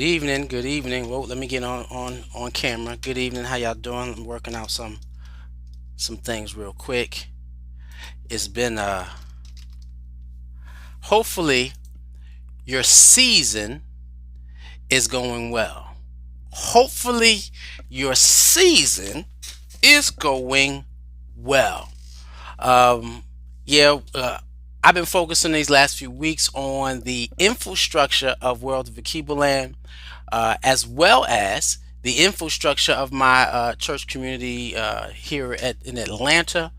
Good evening. Good evening. Well, let me get on camera. Good evening. How y'all doing? I'm working out some things real quick. It's been hopefully your season is going well. Hopefully your season is going well. Um yeah, I've been focusing these last few weeks on the infrastructure of World of Akibaland, as well as the infrastructure of my church community here in Atlanta.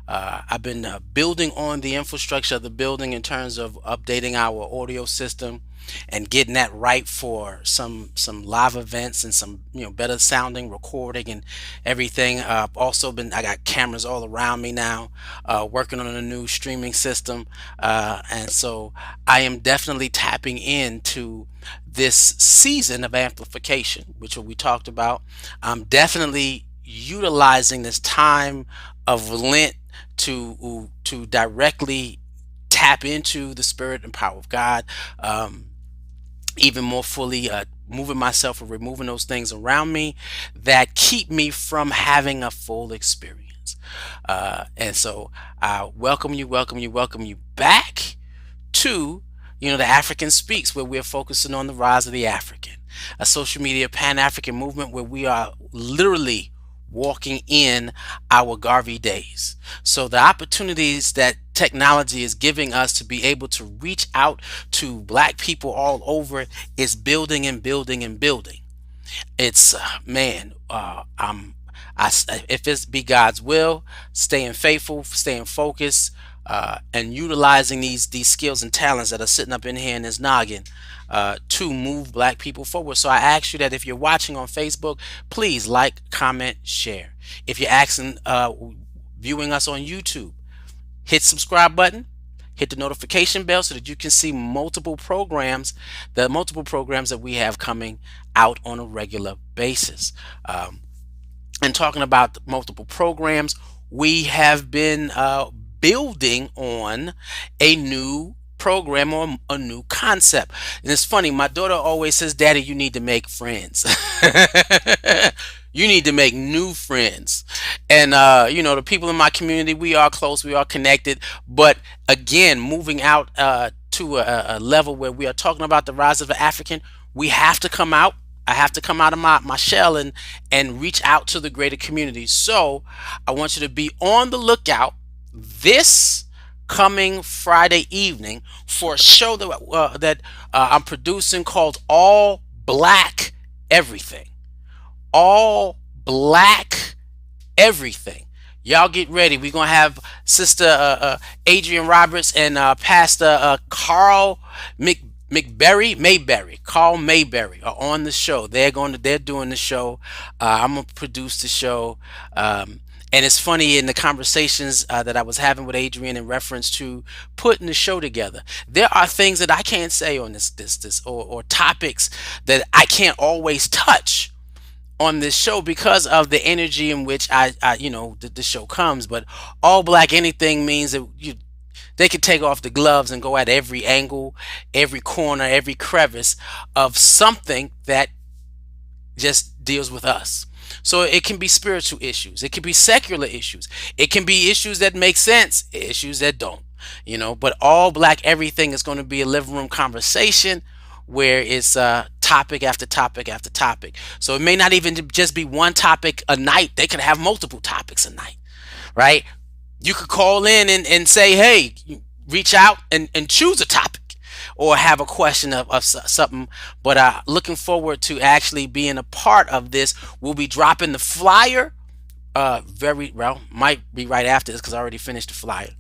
I've been building on the infrastructure of the building in terms of updating our audio system and getting that right for some live events and some better sounding recording and everything. Also been I got cameras all around me now, working on a new streaming system, and so I am definitely tapping into this season of amplification, which we talked about. I'm definitely utilizing this time of Lent to directly tap into the spirit and power of God, even more fully, moving myself or removing those things around me that keep me from having a full experience. And so I welcome you back to the African Speaks, where we're focusing on the rise of the African, a social media Pan-African movement where we are literally walking in our Garvey days. So the opportunities that technology is giving us to be able to reach out to black people all over is building and building and building. It's man, if it's be God's will, staying faithful, staying focused, and utilizing these skills and talents that are sitting up in here in this noggin, to move black people forward. So I ask you that if you're watching on Facebook, please like, comment, share. If you're viewing us on YouTube, hit subscribe button, hit the notification bell so that you can see the multiple programs that we have coming out on a regular basis. And talking about the multiple programs, we have been building on a new program or a new concept. And it's funny, my daughter always says, Daddy, you need to make friends. You need to make new friends. And the people in my community, we are close, we are connected. But again, moving out to a level where we are talking about the rise of the African, we have to come out. I have to come out of my shell and reach out to the greater community. So I want you to be on the lookout this coming Friday evening for a show that I'm producing called All Black Everything. All Black Everything. Y'all get ready. We're going to have Sister Adrian Roberts and Pastor Carl Carl Mayberry are on the show. They're doing the show. I'm gonna produce the show. And it's funny, in the conversations that I was having with Adrian in reference to putting the show together, there are things that I can't say on this or topics that I can't always touch on this show because of the energy in which the show comes. But all black anything means that they could take off the gloves and go at every angle, every corner, every crevice of something that just deals with us. So it can be spiritual issues, it can be secular issues, it can be issues that make sense, issues that don't. But all black everything is going to be a living room conversation where it's topic after topic after topic. So it may not even just be one topic a night. They could have multiple topics a night, right? You could call in and say, hey, reach out and choose a topic or have a question of something. But looking forward to actually being a part of this. We'll be dropping the flyer very well, might be right after this because I already finished the flyer.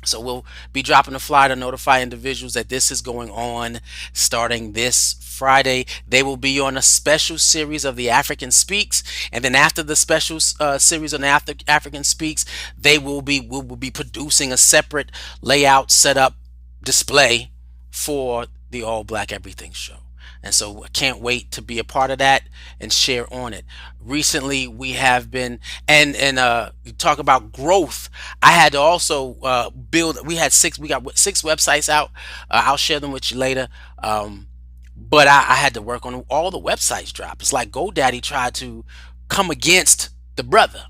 So we'll be dropping a flyer to notify individuals that this is going on starting this Friday. They will be on a special series of the African Speaks, and then after the special series on the African Speaks, we'll be producing a separate layout, setup, display for the All Black Everything show. And so I can't wait to be a part of that and share on it. Recently, we have been, and you talk about growth. I had to also we got six websites out. I'll share them with you later. But I had to work on all the websites drop. It's like GoDaddy tried to come against the brother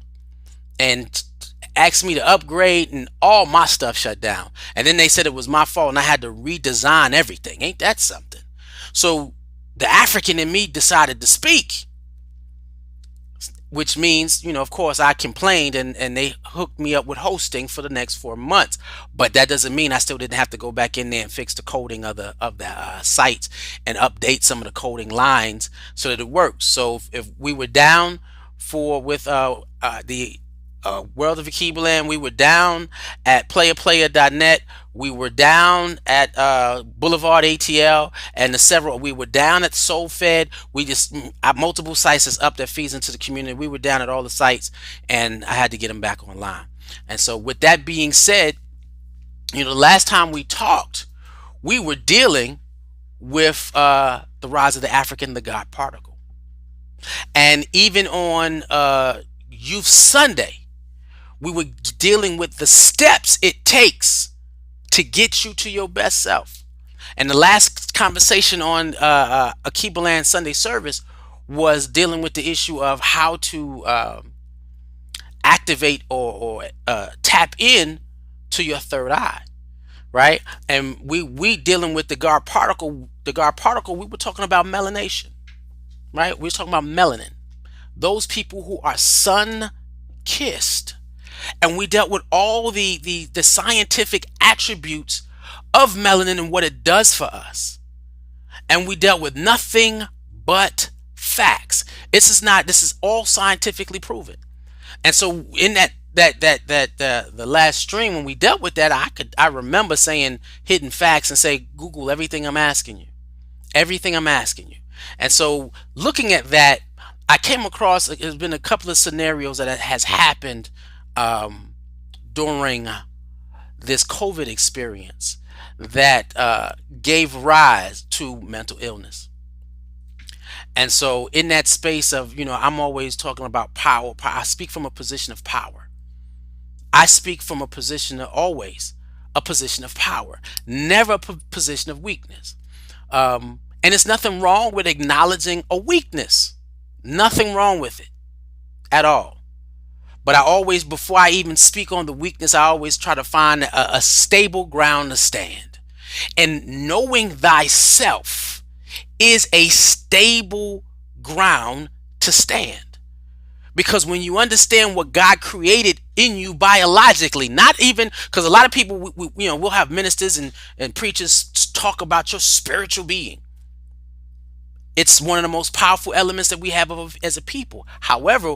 and asked me to upgrade, and all my stuff shut down. And then they said it was my fault and I had to redesign everything. Ain't that something? So the African in me decided to speak, which means, of course, I complained, and they hooked me up with hosting for the next 4 months. But that doesn't mean I still didn't have to go back in there and fix the coding of the sites and update some of the coding lines so that it works. So if we were down for with the World of Akibaland, we were down at playerplayer.net. We were down at Boulevard ATL, and the several. We were down at SoulFed. We just multiple sites is up that feeds into the community. We were down at all the sites, and I had to get them back online. And so, with that being said, the last time we talked, we were dealing with the rise of the African, the God particle, and even on Youth Sunday, we were dealing with the steps it takes to get you to your best self. And the last conversation on Akibaland Sunday service was dealing with the issue of how to activate or tap in to your third eye, right? And we dealing with the God particle. The God particle. We were talking about melanation, right? We were talking about melanin. Those people who are sun kissed, and we dealt with all the scientific attributes of melanin and what it does for us, and we dealt with nothing but facts. This is all scientifically proven. And so in the last stream when we dealt with that, I remember saying hidden facts and say, Google everything I'm asking you, everything I'm asking you. And so looking at that, I came across, there's been a couple of scenarios that has happened during this COVID experience that gave rise to mental illness. And so in that space of, I'm always talking about power. I speak from a position of power. I speak from a position of always a position of power, never a position of weakness. And it's nothing wrong with acknowledging a weakness. Nothing wrong with it at all. But I always, before I even speak on the weakness, I always try to find a stable ground to stand. And knowing thyself is a stable ground to stand. Because when you understand what God created in you biologically, not even, because a lot of people, we'll have ministers and preachers talk about your spiritual being. It's one of the most powerful elements that we have as a people. However,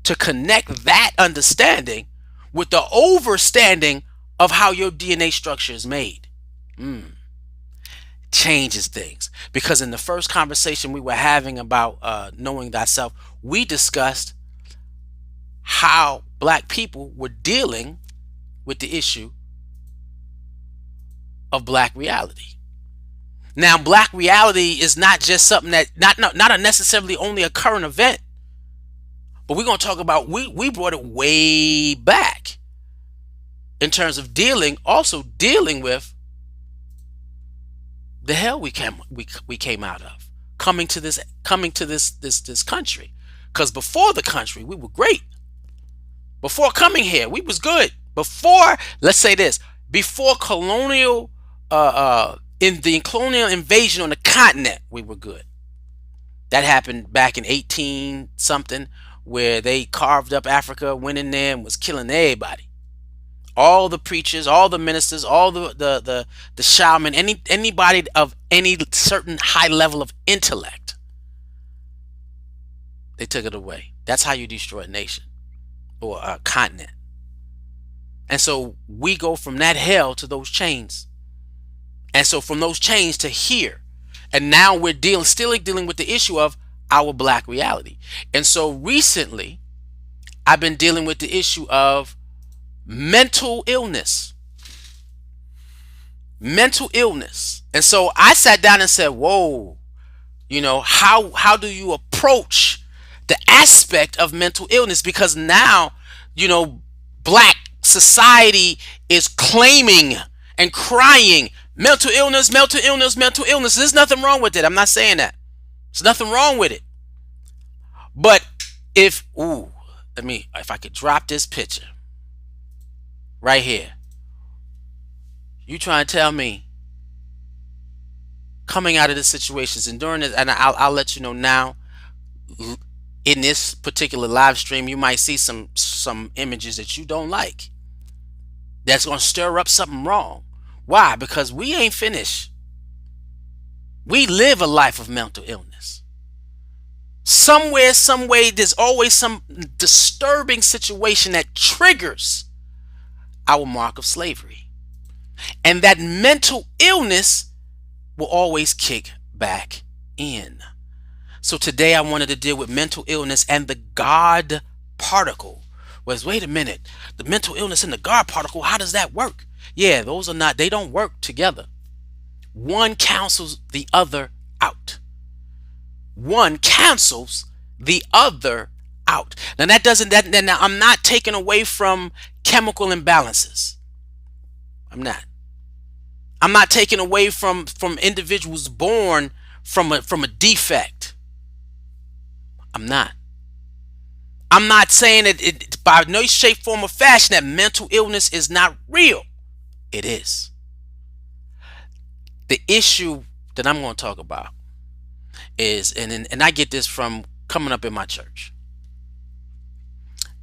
to connect that understanding with the overstanding of how your DNA structure is made, changes things. Because in the first conversation we were having about knowing thyself, we discussed how black people were dealing with the issue of black reality. Now, black reality is not just something that not a necessarily only a current event, but we're going to talk about we brought it way back in terms of dealing with the hell we came out of, coming to this country. Because before the country, we were great. Before coming here, we was good. Before, let's say this, before colonial in the colonial invasion on the continent, we were good. That happened back in 18 something, where they carved up Africa, went in there and was killing everybody. All the preachers, all the ministers, all the shaman, anybody of any certain high level of intellect, they took it away. That's how you destroy a nation or a continent. And so we go from that hell to those chains. And so from those chains to here. And now we're still dealing with the issue of our black reality. And so recently, I've been dealing with the issue of mental illness. Mental illness. And so I sat down and said, whoa, how do you approach the aspect of mental illness? Because now, black society is claiming and crying Mental illness, mental illness, mental illness. There's nothing wrong with it. I'm not saying that. There's nothing wrong with it. But if I could drop this picture right here. You trying to tell me coming out of the situations and during this, and I'll let you know now, in this particular live stream, you might see some images that you don't like. That's going to stir up something wrong. Why? Because we ain't finished. We live a life of mental illness. Somewhere, some way, there's always some disturbing situation that triggers our mark of slavery. And that mental illness will always kick back in. So today I wanted to deal with mental illness and the God particle. Wait a minute, the mental illness and the God particle, how does that work? Yeah, they don't work together. One cancels the other out. One cancels the other out. Now now I'm not taking away from chemical imbalances. I'm not taking away from individuals born from a defect. I'm not saying it by no shape, form, or fashion that mental illness is not real. It is. The issue that I'm going to talk about is, and I get this from coming up in my church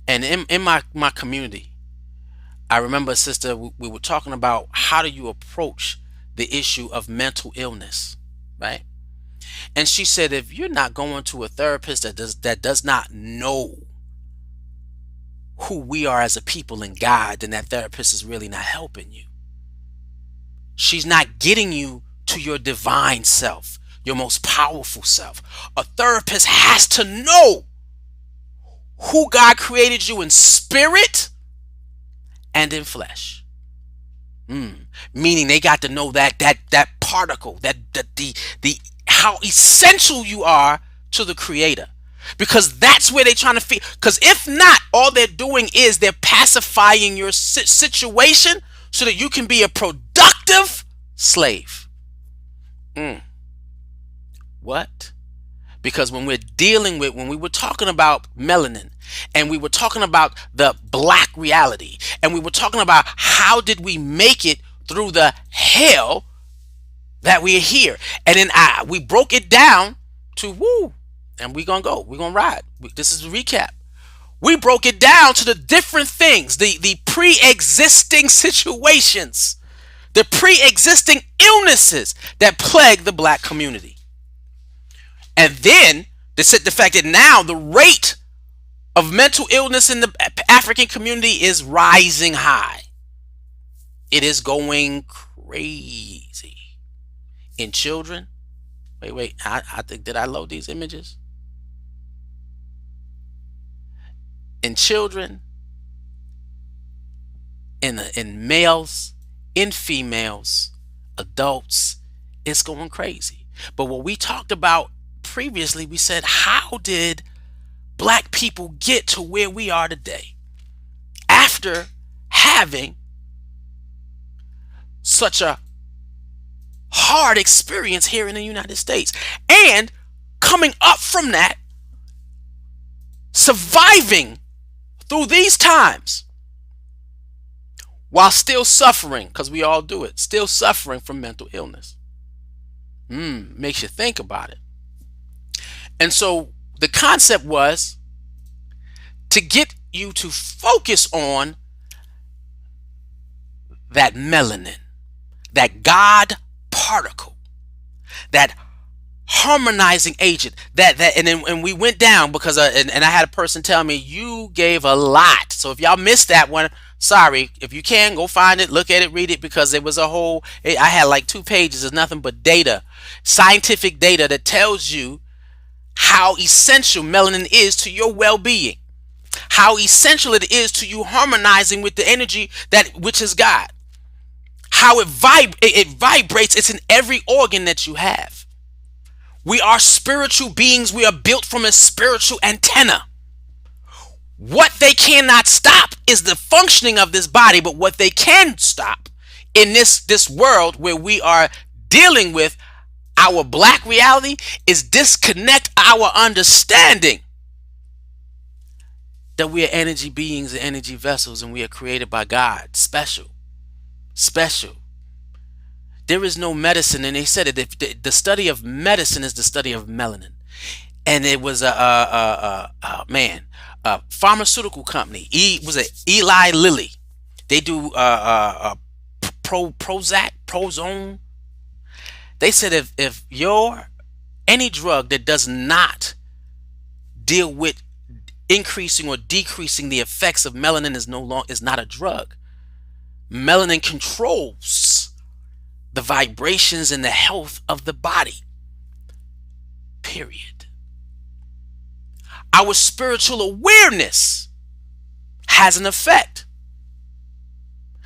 and in my community. I remember a sister, we were talking about how do you approach the issue of mental illness, right? And she said, if you're not going to a therapist that does not know who we are as a people in God, then that therapist is really not helping you. She's not getting you to your divine self, your most powerful self. A therapist has to know who God created you in spirit and in flesh. Meaning they got to know that particle, that the how essential you are to the Creator. Because that's where they're trying to feel. Because if not, all they're doing is they're pacifying your situation so that you can be a productive slave. What? Because when we were talking about melanin, and we were talking about the black reality, and we were talking about how did we make it through the hell that we're here, and then we broke it down to and we're gonna ride. This is a recap. We broke it down to the different things, the pre-existing situations, the pre-existing illnesses that plague the black community. And then the fact that now the rate of mental illness in the African community is rising high. It is going crazy. In children, wait, I think, did I load these images? In children, in males, in females, adults, it's going crazy. But what we talked about previously, we said, how did black people get to where we are today after having such a hard experience here in the United States, and coming up from that, surviving through these times while still suffering, because we all do it, still suffering from mental illness. Makes you think about it. And so the concept was to get you to focus on that melanin, that God particle, that harmonizing agent, and we went down because and I had a person tell me, you gave a lot. So if y'all missed that one, sorry. If you can, go find it, look at it, read it, because it was I had like 2 pages of nothing but data, scientific data that tells you how essential melanin is to your well-being, how essential it is to you harmonizing with the energy which is God, how it vibrates. It's in every organ that you have. We are spiritual beings. We are built from a spiritual antenna. What they cannot stop is the functioning of this body, but what they can stop in this world where we are dealing with our black reality is disconnect our understanding that we are energy beings and energy vessels, and we are created by God, special, special. There is no medicine, and they said it. The study of medicine is the study of melanin, and it was a pharmaceutical company. Was it Eli Lilly? They do Prozac, Prozone. They said if your any drug that does not deal with increasing or decreasing the effects of melanin is not a drug. Melanin controls the vibrations and the health of the body. Period. Our spiritual awareness has an effect.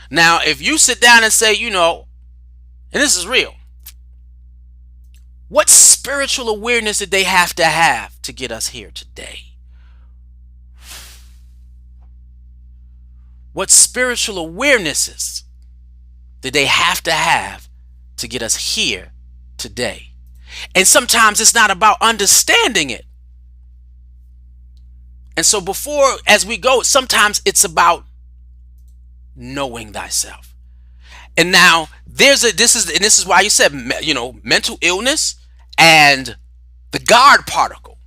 Now, if you sit down and say, and this is real, what spiritual awareness did they have to get us here today? What spiritual awarenesses did they have to get us here today? And sometimes it's not about understanding it. And so as we go, sometimes it's about knowing thyself. And now this is why you said, mental illness and the God particle.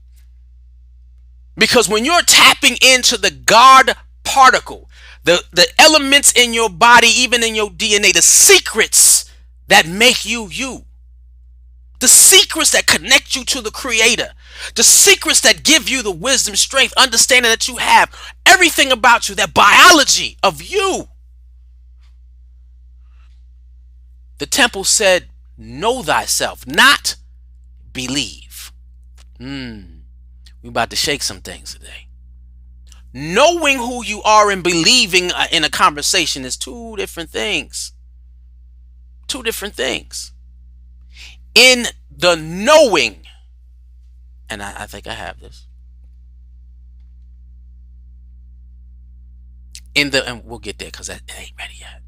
Because when you're tapping into the God particle, the elements in your body, even in your DNA, the secrets that make you you, the secrets that connect you to the Creator, the secrets that give you the wisdom, strength, understanding that you have, everything about you, that biology of you. The temple said, know thyself, not believe. We about to shake some things today. Knowing who you are and believing in a conversation is two different things. Two different things. In the knowing, and I think I have this. And we'll get there because it ain't ready yet.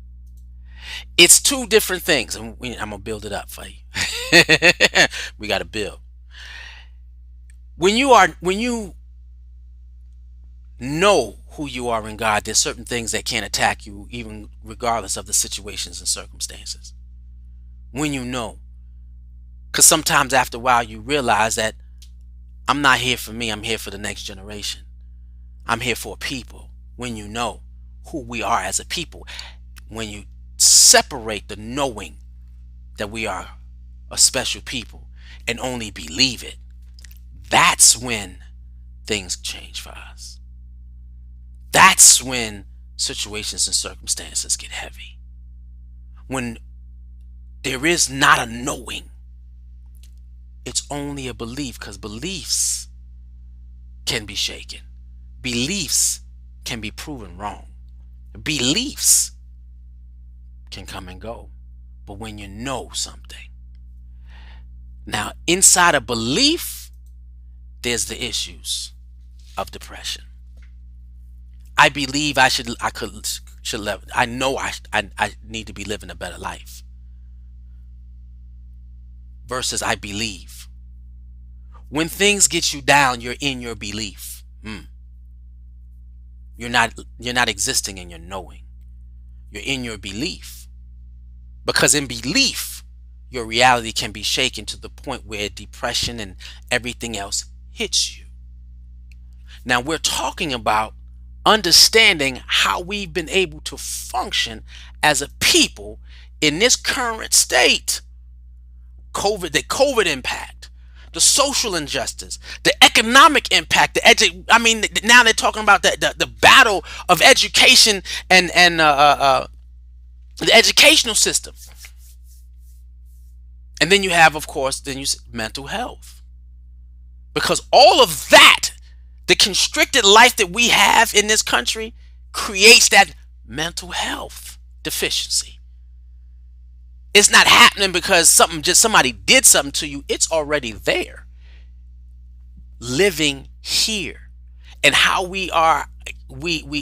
It's two different things, and I'm gonna build it up for you. We got to build. When you know who you are in God, there's certain things that can't attack you, even regardless of the situations and circumstances. When you know, because sometimes after a while you realize that I'm not here for me, I'm here for the next generation. I'm here for a people. When you know who we are as a people, when you separate the knowing that we are a special people and only believe it, that's when things change for us. That's when situations and circumstances get heavy. When there is not a knowing, it's only a belief, because beliefs can be shaken. Beliefs can be proven wrong. Beliefs can come and go. But when you know something, now inside a belief, there's the issues of depression. I believe I live. I know I need to be living a better life. Versus I believe. When things get you down, you're in your belief. You're not existing in your knowing. You're in your belief. Because in belief, your reality can be shaken to the point where depression and everything else hits you. Now we're talking about understanding how we've been able to function as a people in this current state. The COVID impact, the social injustice, the economic impact, now they're talking about the battle of education and the educational system. And then you have, of course, mental health. Because all of that, the constricted life that we have in this country, creates that mental health deficiency. It's not happening because somebody did something to you. It's already there. Living here. And how we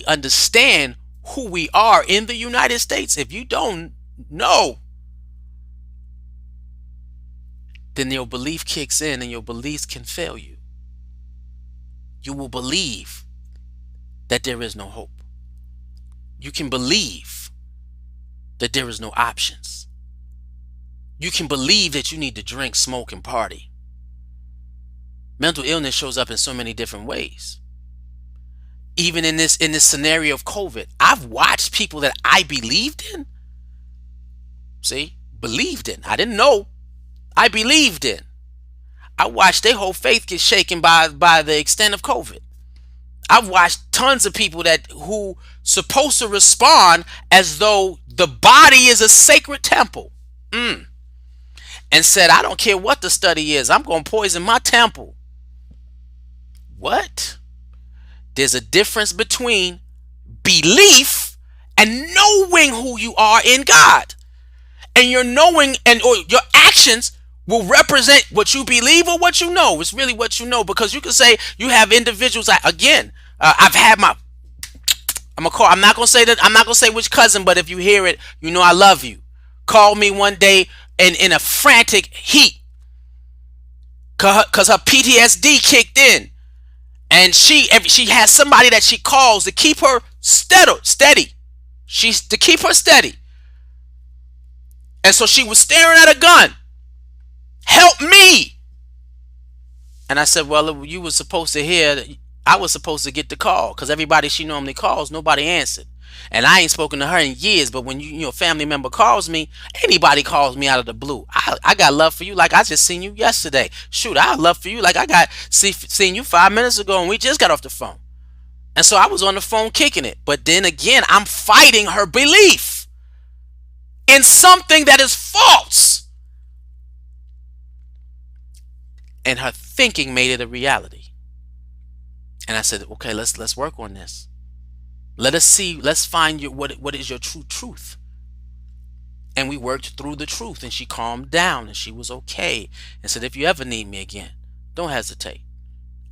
understand who we are in the United States. If you don't No. Then your belief kicks in and your beliefs can fail you. You will believe that there is no hope. You can believe that there is no options. You can believe that you need to drink, smoke, and party. Mental illness shows up in so many different ways. Even in this scenario of COVID, I've watched people that I believed in. See, believed in. I didn't know. I believed in. I watched their whole faith get shaken by the extent of COVID. I've watched tons of people that who supposed to respond as though the body is a sacred temple, and said, I don't care what the study is, I'm going to poison my temple. What? There's a difference between belief and knowing who you are in God. And your knowing or your actions will represent what you believe or what you know. It's really what you know, because you can say you have individuals. I've had my. I'm not gonna say that. I'm not gonna say which cousin, but if you hear it, you know I love you. Called me one day in a frantic heat, cause her PTSD kicked in, and she has somebody that she calls to keep her steady. She's to keep her steady, and so she was staring at a gun. Help me! And I said, well, you were supposed to hear. I was supposed to get the call, because everybody she normally calls, nobody answered. And I ain't spoken to her in years, but when your family member calls me, anybody calls me out of the blue, I got love for you like I just seen you yesterday. Shoot, I have love for you like I got seen you 5 minutes ago and we just got off the phone. And so I was on the phone kicking it. But then again, I'm fighting her belief in something that is false. And her thinking made it a reality. And I said, okay, let's work on this. Let us see, let's find what is your true truth. And we worked through the truth, and she calmed down and she was okay, and said, if you ever need me again, don't hesitate.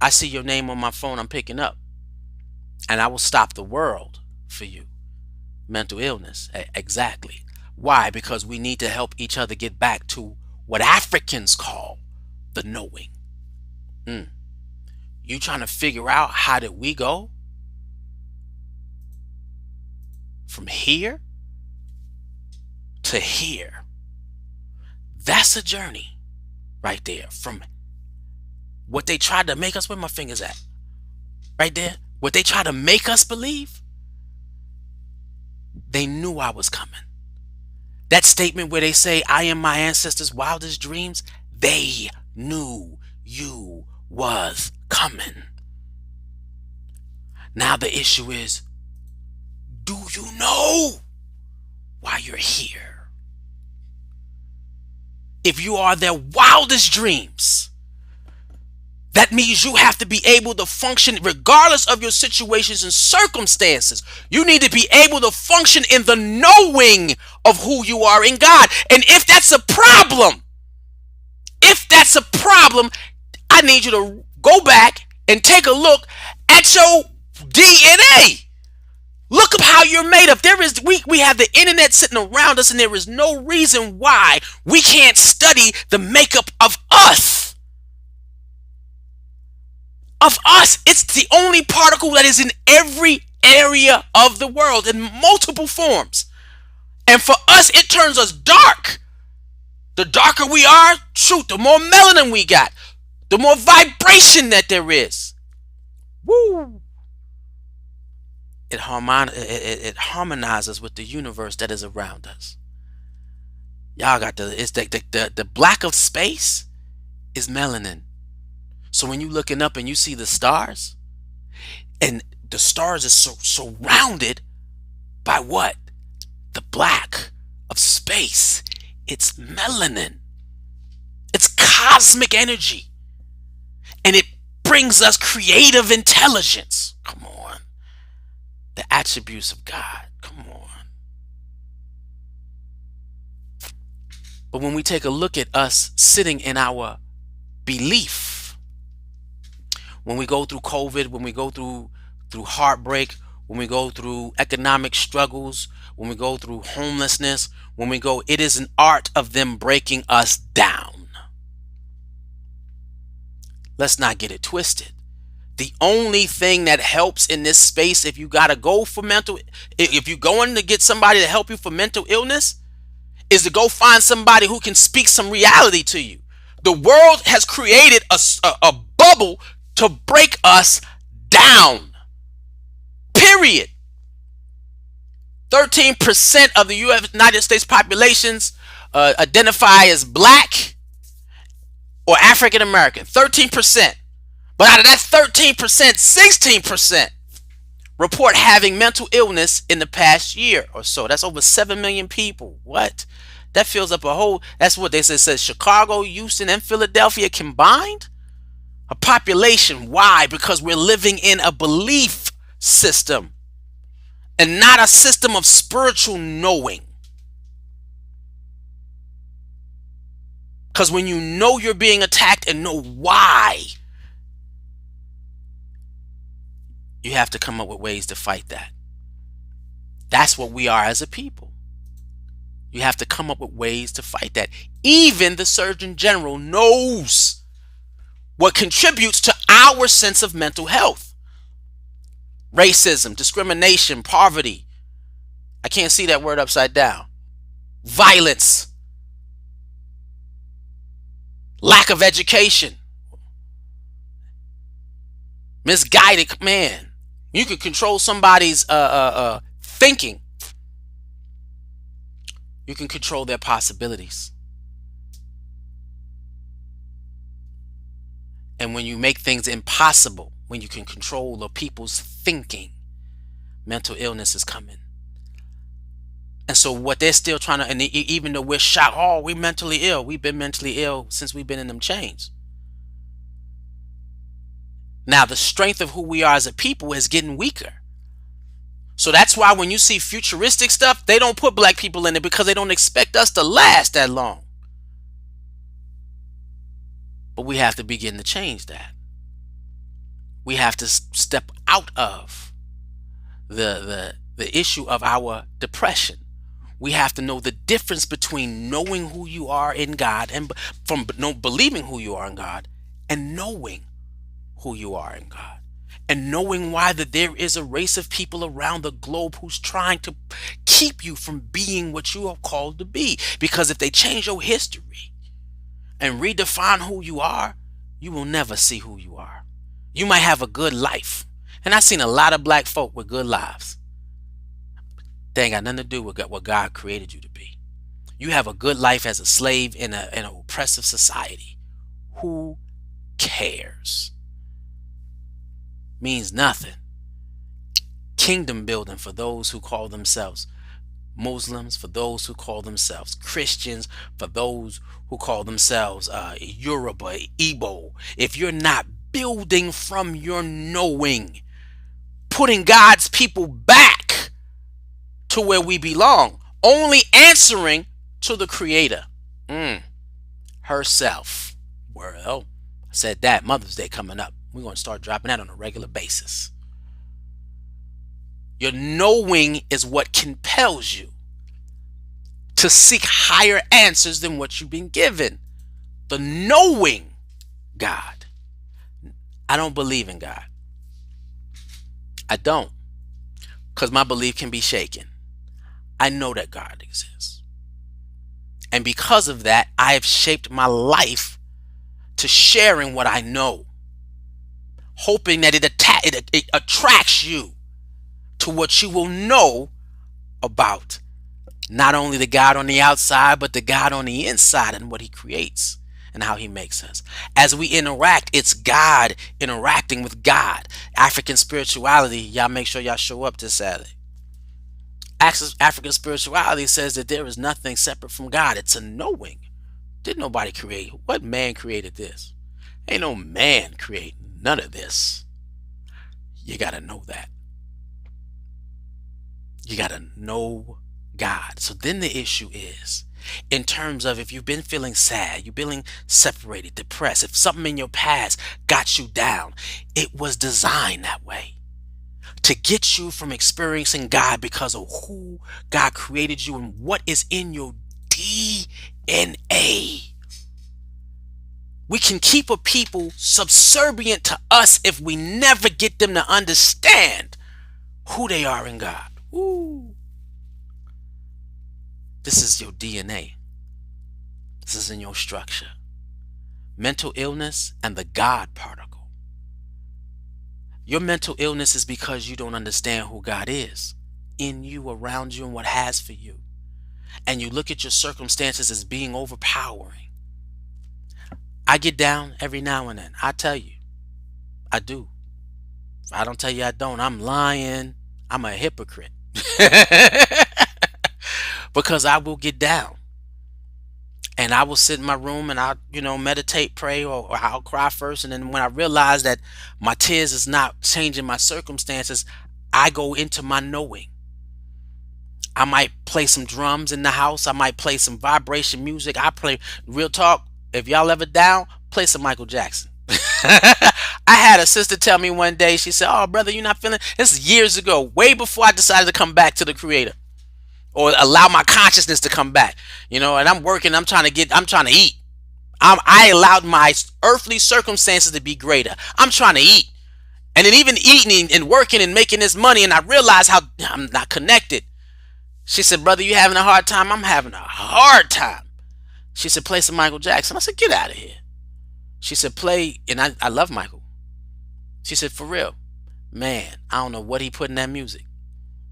I see your name on my phone, I'm picking up. And I will stop the world for you. Mental illness, exactly. Why? Because we need to help each other get back to what Africans call the knowing. You trying to figure out how did we go from here to here? That's a journey right there. From what they tried to make us, where my fingers at, right there, what they tried to make us believe, they knew I was coming. That statement where they say, I am my ancestors' wildest dreams, they knew you was coming. Now the issue is, do you know why you're here? If you are their wildest dreams, that means you have to be able to function regardless of your situations and circumstances. You need to be able to function in the knowing of who you are in God. And if that's a problem, I need you to go back and take a look at your DNA. Look up how you're made up. We have the internet sitting around us, and there is no reason why we can't study the makeup of us. It's the only particle that is in every area of the world in multiple forms. And for us, it turns us dark. The darker we are, shoot, the more melanin we got, the more vibration that there is. Woo! It harmonizes with the universe that is around us. Y'all got the black of space is melanin. So when you're looking up and you see the stars, and the stars is surrounded by what? The black of space. It's melanin. It's cosmic energy. And it brings us creative intelligence. Come on. The attributes of God. Come on. But when we take a look at us sitting in our belief, when we go through COVID, when we go through heartbreak, when we go through economic struggles, when we go through homelessness, it is an art of them breaking us down. Let's not get it twisted. The only thing that helps in this space, if you gotta go for if you're going to get somebody to help you for mental illness, is to go find somebody who can speak some reality to you. The world has created a bubble to break us down. Period. 13% of the United States populations identify as black or African American. 13%. But out of that 13%, 16% report having mental illness in the past year or so. That's over 7 million people. What? That fills up a whole, that's what they says Chicago, Houston, and Philadelphia combined? A population. Why? Because we're living in a belief system and not a system of spiritual knowing. Because when you know you're being attacked and know why, you have to come up with ways to fight that. That's what we are as a people. You have to come up with ways to fight that. Even the Surgeon General knows what contributes to our sense of mental health. Racism, discrimination, poverty. I can't see that word upside down. Violence. Lack of education. Misguided, man. You can control somebody's thinking. You can control their possibilities. And when you make things impossible, when you can control the people's thinking, mental illness is coming. And so what they're still trying to, and even though we're shocked, oh, we're mentally ill. We've been mentally ill since we've been in them chains. Now, the strength of who we are as a people is getting weaker. So that's why when you see futuristic stuff, they don't put black people in it because they don't expect us to last that long. But we have to begin to change that. We have to step out of the issue of our depression. We have to know the difference between knowing who you are in God and from believing who you are in God and knowing who you are in God. And knowing why that there is a race of people around the globe who's trying to keep you from being what you are called to be. Because if they change your history and redefine who you are, you will never see who you are. You might have a good life. And I've seen a lot of black folk with good lives. They ain't got nothing to do with what God created you to be. You have a good life as a slave in an oppressive society. Who cares? Means nothing. Kingdom building for those who call themselves Muslims, for those who call themselves Christians, for those who call themselves Yoruba, Igbo. If you're not building from your knowing, putting God's people back to where we belong, only answering to the Creator herself. Well, I said that. Mother's Day coming up. We're going to start dropping that on a regular basis. Your knowing is what compels you to seek higher answers than what you've been given. The knowing God. I don't believe in God. I don't. Because my belief can be shaken. I know that God exists. And because of that, I have shaped my life to sharing what I know, hoping that it attracts you to what you will know about not only the God on the outside, but the God on the inside and what He creates and how He makes us. As we interact, it's God interacting with God. African spirituality, y'all make sure y'all show up this Saturday. African spirituality says that there is nothing separate from God. It's a knowing. Did nobody create? What man created this? Ain't no man create none of this. You gotta know that. You gotta know God. So then the issue is, in terms of if you've been feeling sad, you've been separated, depressed, if something in your past got you down, it was designed that way to get you from experiencing God because of who God created you and what is in your DNA. We can keep a people subservient to us if we never get them to understand who they are in God. Ooh. This is your DNA. This is in your structure. Mental illness and the God particle. Your mental illness is because you don't understand who God is in you, around you, and what has for you. And you look at your circumstances as being overpowering. I get down every now and then. I tell you, I do. If I don't tell you I don't, I'm lying. I'm a hypocrite. Because I will get down. And I will sit in my room and I'll, meditate, pray, or I'll cry first. And then when I realize that my tears is not changing my circumstances, I go into my knowing. I might play some drums in the house. I might play some vibration music. I play, real talk, if y'all ever down, play some Michael Jackson. I had a sister tell me one day, she said, "Oh, brother, you're not feeling," this is years ago, way before I decided to come back to the Creator or allow my consciousness to come back. And I'm working, I'm trying to eat. I allowed my earthly circumstances to be greater. I'm trying to eat. And then even eating and working and making this money, and I realize how I'm not connected. She said, "Brother, you having a hard time?" "I'm having a hard time." She said, "Play some Michael Jackson." I said, "Get out of here." She said, "Play," and I love Michael. She said, "For real, man, I don't know what he put in that music,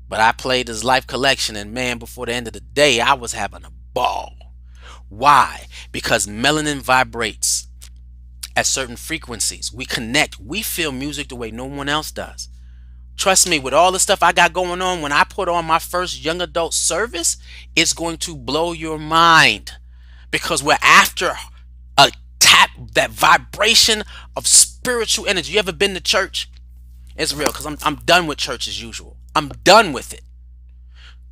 but I played his Life collection, and man, before the end of the day, I was having a ball." Why? Because melanin vibrates at certain frequencies. We connect. We feel music the way no one else does. Trust me, with all the stuff I got going on, when I put on my first young adult service, it's going to blow your mind, because we're after a tap, that vibration of spiritual energy. You ever been to church? It's real, because I'm done with church as usual. I'm done with it.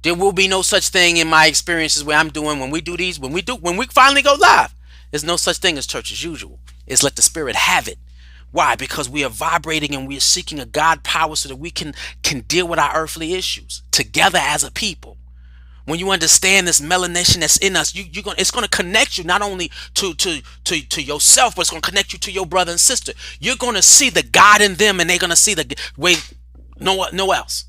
There will be no such thing in my experiences where I'm doing, when we finally go live, there's no such thing as church as usual. It's let the spirit have it. Why? Because we are vibrating and we are seeking a God power so that we can deal with our earthly issues together as a people. When you understand this melanation that's in us, it's going to connect you not only to yourself, but it's going to connect you to your brother and sister. You're going to see the God in them, and they're going to see the way no else.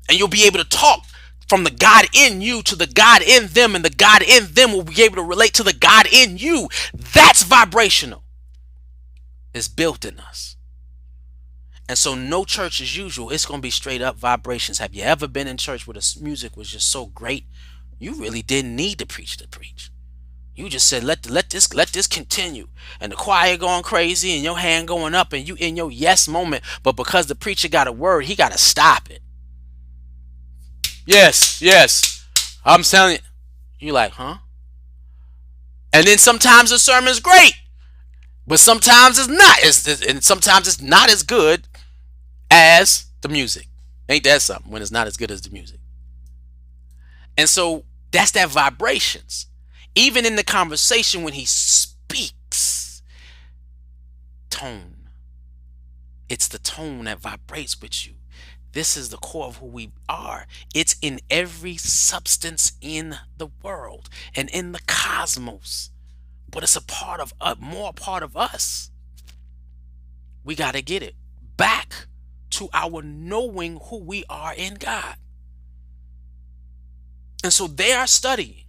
And you'll be able to talk from the God in you to the God in them, and the God in them will be able to relate to the God in you. That's vibrational. It's built in us. And so no church as usual. It's going to be straight up vibrations. Have you ever been in church where the music was just so great you really didn't need to preach? You just said, let this continue, and the choir going crazy and your hand going up and you in your yes moment, but because the preacher got a word, he got to stop it. Yes, I'm telling you. You like, huh? And then sometimes the sermon's great, but sometimes it's not. And sometimes it's not as good as the music. Ain't that something, when it's not as good as the music? And so that's that vibrations. Even in the conversation, when he speaks, tone. It's the tone that vibrates with you. This is the core of who we are. It's in every substance in the world and in the cosmos. But it's more a part of us. We got to get it back to our knowing who we are in God. And so they are studying.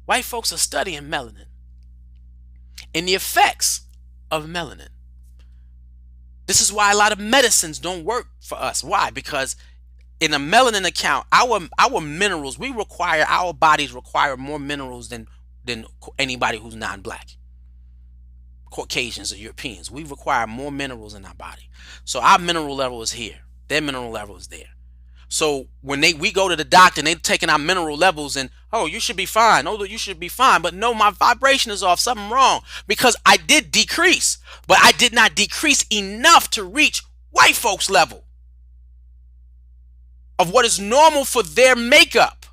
White folks are studying melanin and the effects of melanin. This is why a lot of medicines don't work for us. Why? Because in a melanin account, our minerals, our bodies require more minerals than anybody who's non-black. Caucasians or Europeans, we require more minerals in our body. So our mineral level is here. Their mineral level is there. So when we go to the doctor and they're taking our mineral levels and, "Oh, you should be fine. Oh, you should be fine." But no, my vibration is off. Something wrong. Because I did decrease, but I did not decrease enough to reach white folks' level of what is normal for their makeup.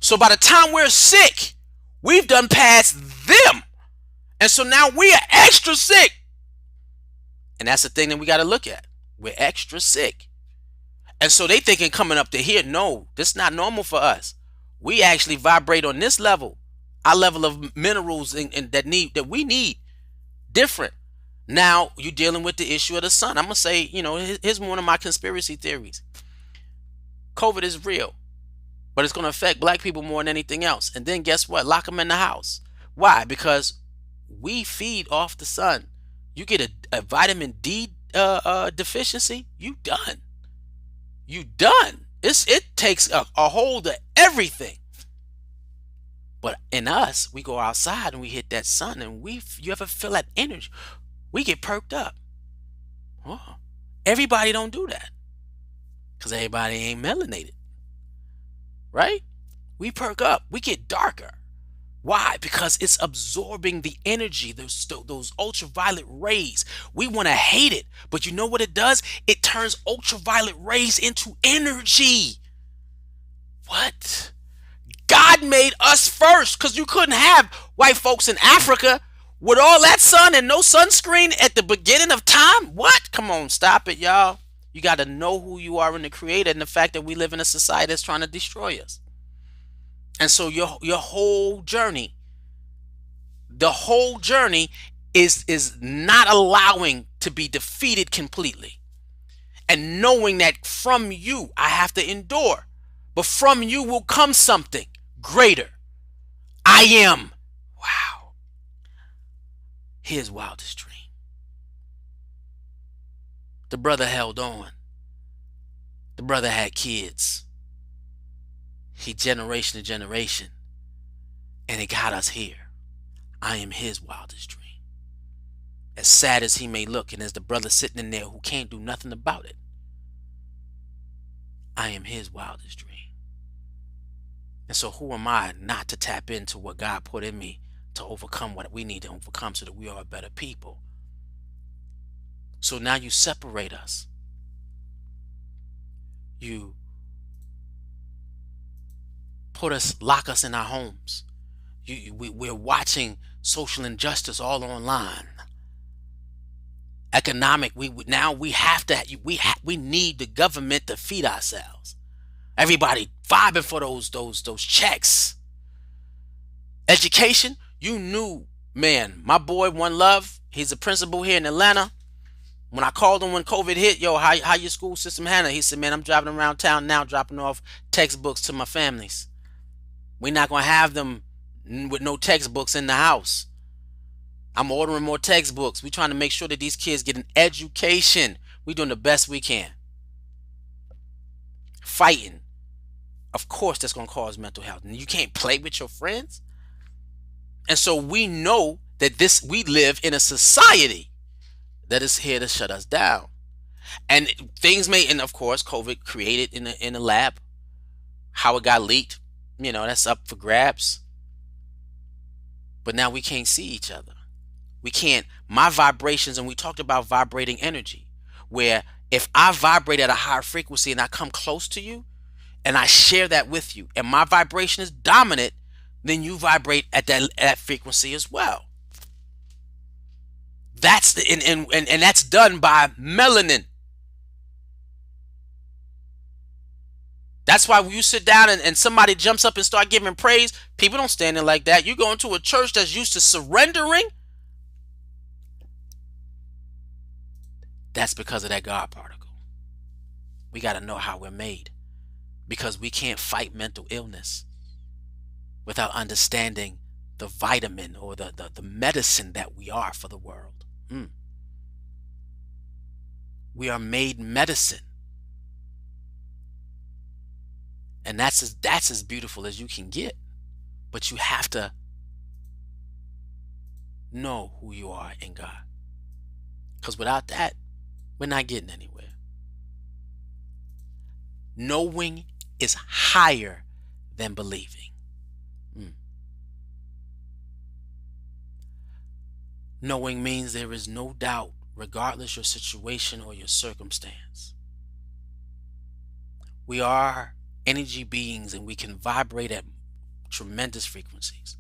So by the time we're sick, we've done past them. And so now we are extra sick. And that's the thing that we got to look at. We're extra sick. And so they thinking coming up to here, no, this is not normal for us. We actually vibrate on this level. Our level of minerals that we need different. Now you're dealing with the issue of the sun. I'm gonna say, here's one of my conspiracy theories. COVID is real, but it's gonna affect black people more than anything else. And then guess what? Lock them in the house. Why? Because we feed off the sun. You get a vitamin D deficiency, you done. You done. It takes a hold of everything. But in us, we go outside and we hit that sun, and you ever feel that energy? We get perked up. Oh, everybody don't do that because everybody ain't melanated, right? We perk up. We get darker. Why? Because it's absorbing the energy, those ultraviolet rays. We want to hate it, but you know what it does? It turns ultraviolet rays into energy. What? God made us first, because you couldn't have white folks in Africa with all that sun and no sunscreen at the beginning of time. What? Come on, stop it, y'all. You got to know who you are in the Creator and the fact that we live in a society that's trying to destroy us. And so your whole journey, the whole journey is not allowing to be defeated completely. And knowing that from you, I have to endure, but from you will come something greater. I am. Wow. His wildest dream. The brother held on. The brother had kids. He generation to generation. And it got us here. I am his wildest dream. As sad as he may look, and as the brother sitting in there who can't do nothing about it, I am his wildest dream. And so who am I not to tap into what God put in me to overcome what we need to overcome so that we are a better people? So now you separate us. You lock us in our homes. We're watching social injustice all online. Economic, we need the government to feed ourselves. Everybody vibing for those checks. Education, you knew, man. My boy One Love, he's a principal here in Atlanta. When I called him when COVID hit, yo, how your school system handle? He said, man, I'm driving around town now, dropping off textbooks to my families. We're not gonna have them with no textbooks in the house. I'm ordering more textbooks. We're trying to make sure that these kids get an education. We're doing the best we can. Fighting. Of course, that's going to cause mental health. And you can't play with your friends. And so we know that we live in a society that is here to shut us down. And things and of course, COVID created in a lab. How it got leaked, that's up for grabs. But now we can't see each other. We can't, my vibrations, and we talked about vibrating energy, where if I vibrate at a higher frequency and I come close to you and I share that with you and my vibration is dominant, then you vibrate at that frequency as well. That's and that's done by melanin. That's why when you sit down and somebody jumps up and start giving praise, people don't stand there like that. You go into a church that's used to surrendering. That's because of that God particle. We got to know how we're made, because we can't fight mental illness without understanding the vitamin or the medicine that we are for the world. We are made medicine. And that's as beautiful as you can get. But you have to know who you are in God. Because without that, we're not getting anywhere. Knowing is higher than believing. Knowing means there is no doubt, regardless your situation or your circumstance. We are energy beings and we can vibrate at tremendous frequencies.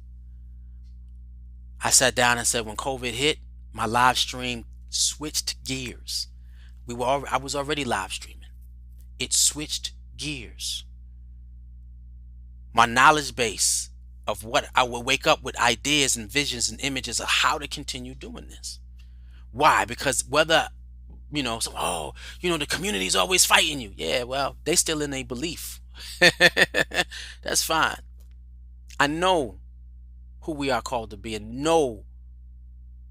I sat down and said, when COVID hit, my live stream Switched gears. I was already live streaming. It switched gears. My knowledge base of what I would wake up with ideas and visions and images of how to continue doing this. Why? Because whether so, oh, the community's always fighting you. Yeah, well, they still in a belief. That's fine. I know who we are called to be and know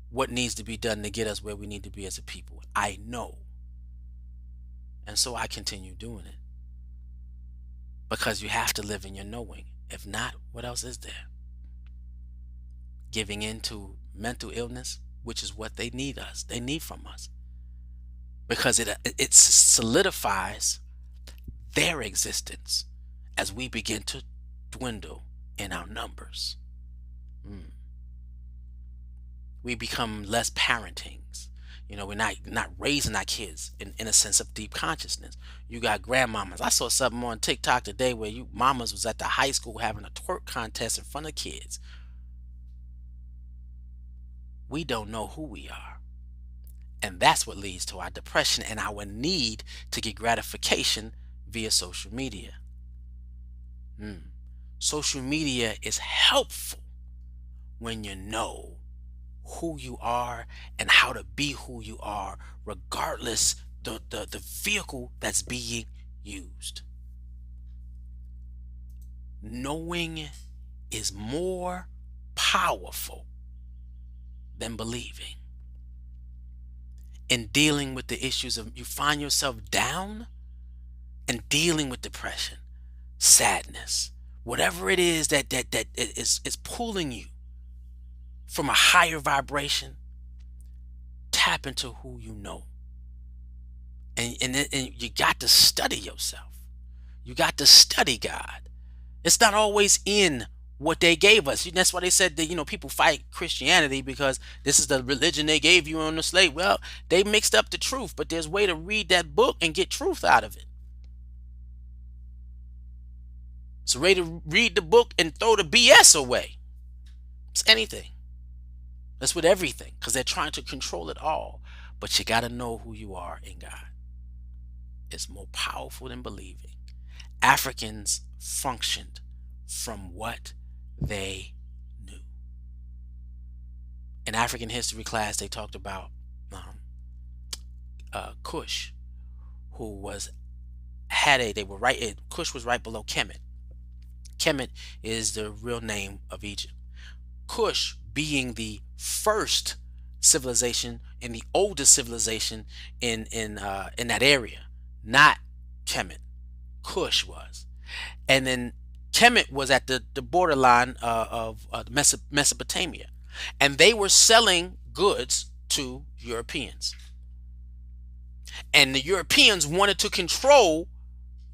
what needs to be done to get us where we need to be as a people. I know. And so I continue doing it. Because you have to live in your knowing. If not, what else is there? Giving in to mental illness, which is what they need from us. Because it solidifies their existence as we begin to dwindle in our numbers. We become less parentings. We're not raising our kids in a sense of deep consciousness. You got grandmamas. I saw something on TikTok today where mamas was at the high school having a twerk contest in front of kids. We don't know who we are. And that's what leads to our depression and our need to get gratification via social media. Social media is helpful when you know who you are and how to be who you are, regardless the vehicle that's being used. Knowing is more powerful than believing. In dealing with the issues of you find yourself down and dealing with depression, sadness, whatever it is that is pulling you from a higher vibration, tap into who you know. And you got to study yourself. You got to study God. It's not always in what they gave us. That's why they said that people fight Christianity because this is the religion they gave you on the slave. Well, they mixed up the truth, but there's a way to read that book and get truth out of it. It's a way to read the book and throw the BS away. It's anything. That's with everything, because they're trying to control it all. But you got to know who you are in God. It's more powerful than believing. Africans functioned from what they knew. In African history class, they talked about Kush, who Kush was right below Kemet. Kemet is the real name of Egypt. Kush being the first civilization and the oldest civilization in that area, not Kemet. Kush was, and then Kemet was at the borderline of Mesopotamia, and they were selling goods to Europeans, and the Europeans wanted to control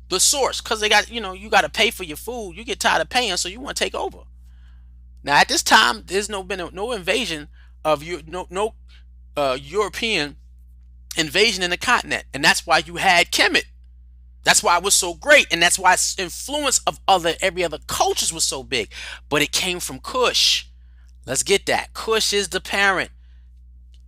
the source because they got you got to pay for your food. You get tired of paying, so you want to take over. Now at this time, there's been no invasion of European invasion in the continent, and that's why you had Kemet. That's why it was so great, and that's why its influence of every other cultures was so big. But it came from Kush. Let's get that. Kush is the parent.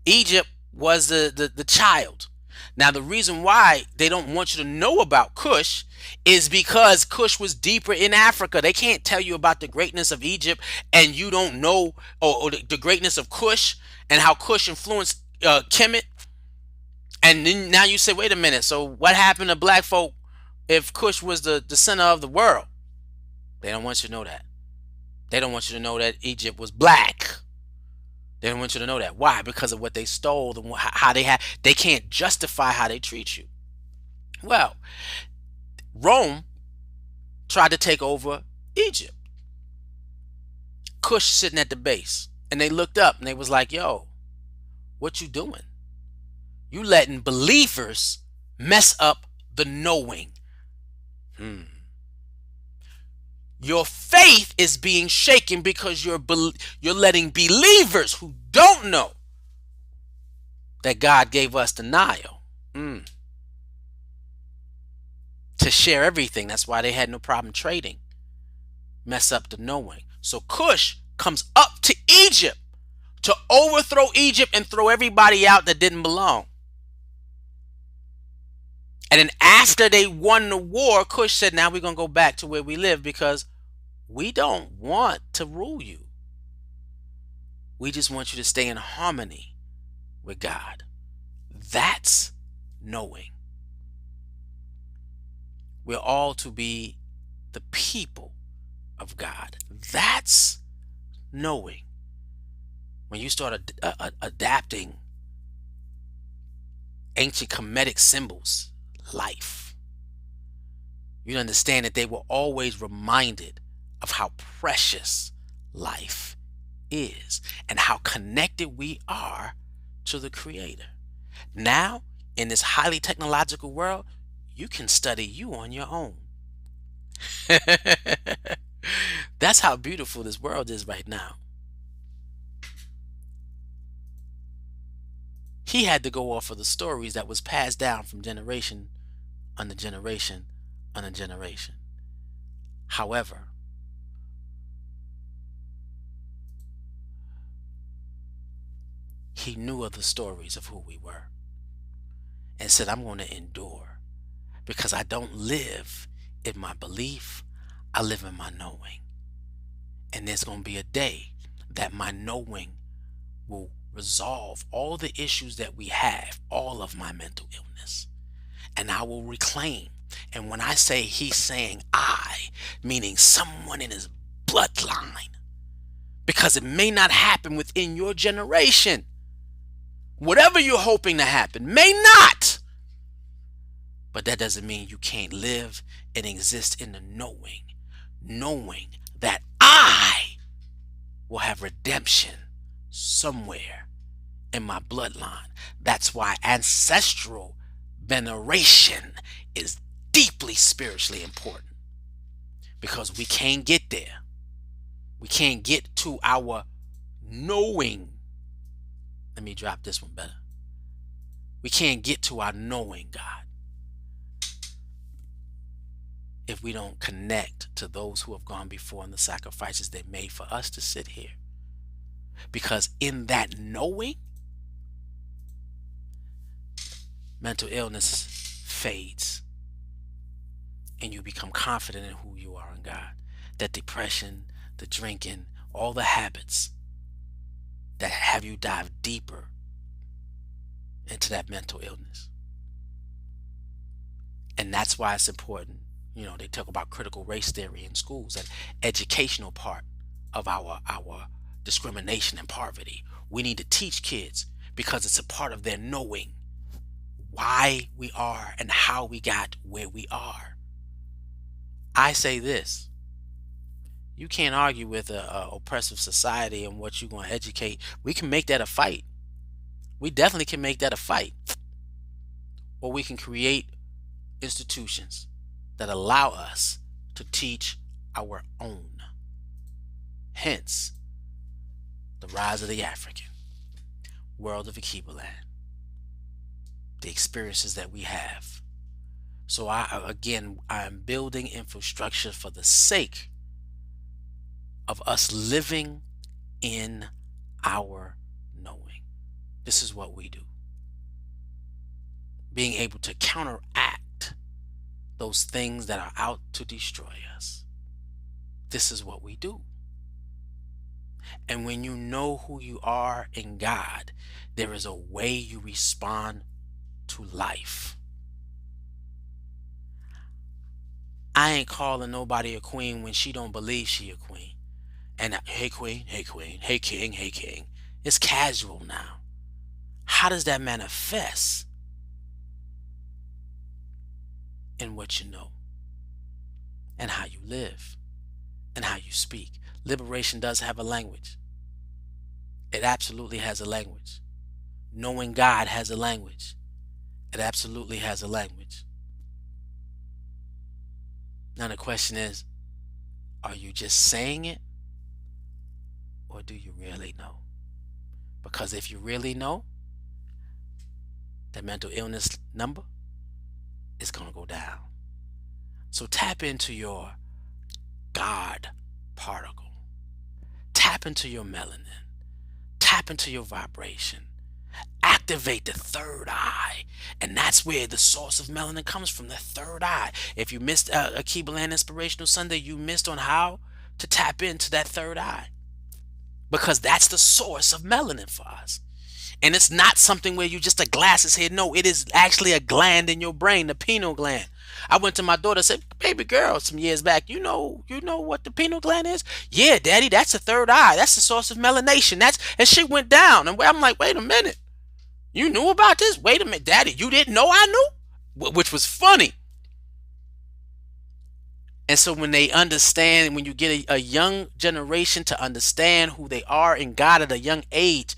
Egypt was the child. Now the reason why they don't want you to know about Kush is because Kush was deeper in Africa. They can't tell you about the greatness of Egypt and you don't know or the greatness of Kush and how Kush influenced Kemet. And then now you say, wait a minute, so what happened to black folk if Kush was the center of the world? They don't want you to know that. They don't want you to know that Egypt was black. They don't want you to know that. Why? Because of what they stole and how they can't justify how they treat you. Well, Rome tried to take over Egypt. Kush sitting at the base, and they looked up and they was like, yo, what you doing? You letting believers mess up the knowing. Your faith is being shaken because you're letting believers who don't know that God gave us the Nile to share everything. That's why they had no problem trading. Mess up the knowing. So Kush comes up to Egypt to overthrow Egypt and throw everybody out that didn't belong. And then after they won the war, Cush said, now we're going to go back to where we live because we don't want to rule you. We just want you to stay in harmony with God. That's knowing. We're all to be the people of God. That's knowing. When you start adapting ancient Kemetic symbols, life, you understand that they were always reminded of how precious life is and how connected we are to the Creator. Now, in this highly technological world, you can study you on your own. That's how beautiful this world is right now. He had to go off of the stories that was passed down from generation under generation under generation. However, he knew of the stories of who we were and said, I'm going to endure because I don't live in my belief, I live in my knowing. And there's going to be a day that my knowing will resolve all the issues that we have, all of my mental illness, and I will reclaim. And when I say he's saying I, meaning someone in his bloodline, because it may not happen within your generation. Whatever you're hoping to happen may not. But that doesn't mean you can't live and exist in the knowing that I will have redemption somewhere in my bloodline. That's why ancestral veneration is deeply spiritually important, because we can't get there. We can't get to our knowing. Let me drop this one better. We can't get to our knowing God if we don't connect to those who have gone before and the sacrifices they made for us to sit here. Because in that knowing, mental illness fades and you become confident in who you are in God. That depression, the drinking, all the habits that have you dive deeper into that mental illness. And that's why it's important. You know, they talk about critical race theory in schools, that educational part of our discrimination and poverty. We need to teach kids because it's a part of their knowing why we are and how we got where we are. I say this: you can't argue with a oppressive society and what you're going to educate. We can make that a fight. We definitely can make that a fight. Or we can create institutions that allow us to teach our own. Hence, the rise of the African, world of Akibaland, the experiences that we have. So I'm building infrastructure for the sake of us living in our knowing. This is what we do. Being able to counteract those things that are out to destroy us. This is what we do. And when you know who you are in God, there is a way you respond to life. I ain't calling nobody a queen when she don't believe she a queen. And hey queen, hey queen, hey king, hey king. It's casual now. How does that manifest in what you know and how you live and how you speak? Liberation does have a language. It absolutely has a language. Knowing God has a language. It absolutely has a language. Now the question is, are you just saying it, or do you really know? Because if you really know, the mental illness number is going to go down. So tap into your God particle. Tap into your melanin. Tap into your vibration. Activate the third eye. And that's where the source of melanin comes from, the third eye. If you missed a Keebaland Inspirational Sunday, you missed on how to tap into that third eye. Because that's the source of melanin for us. And it's not something where you just a glasses head. No, it is actually a gland in your brain, the pineal gland. I went to my daughter and said, baby girl, some years back, you know what the pineal gland is? Yeah, daddy, that's the third eye. That's the source of melanation. And she went down. And I'm like, wait a minute. You knew about this? Wait a minute, daddy, you didn't know I knew? Which was funny. And so when they understand, when you get a young generation to understand who they are in God at a young age,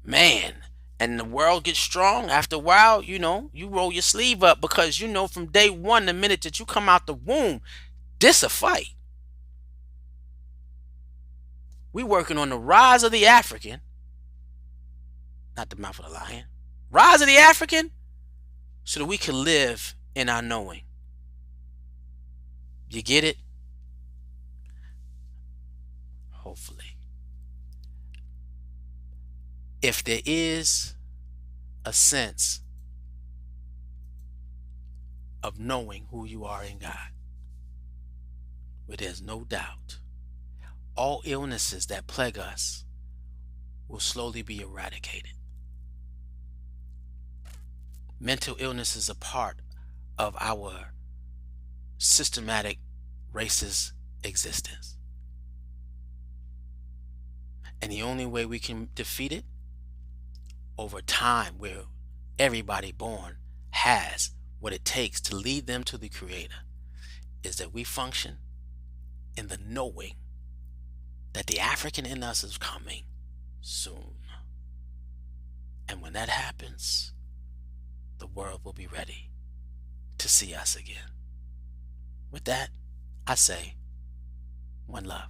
man, and the world gets strong, after a while, you roll your sleeve up, because from day one, the minute that you come out the womb, this a fight. We working on the rise of the African, not the mouth of the lion. Rise of the African, so that we can live in our knowing. You get it? Hopefully. If there is a sense of knowing who you are in God, where there's no doubt, all illnesses that plague us will slowly be eradicated. Mental illness is a part of our systematic racist existence. And the only way we can defeat it over time, where everybody born has what it takes to lead them to the Creator, is that we function in the knowing that the African in us is coming soon. And when that happens, the world will be ready to see us again. With that, I say, one love.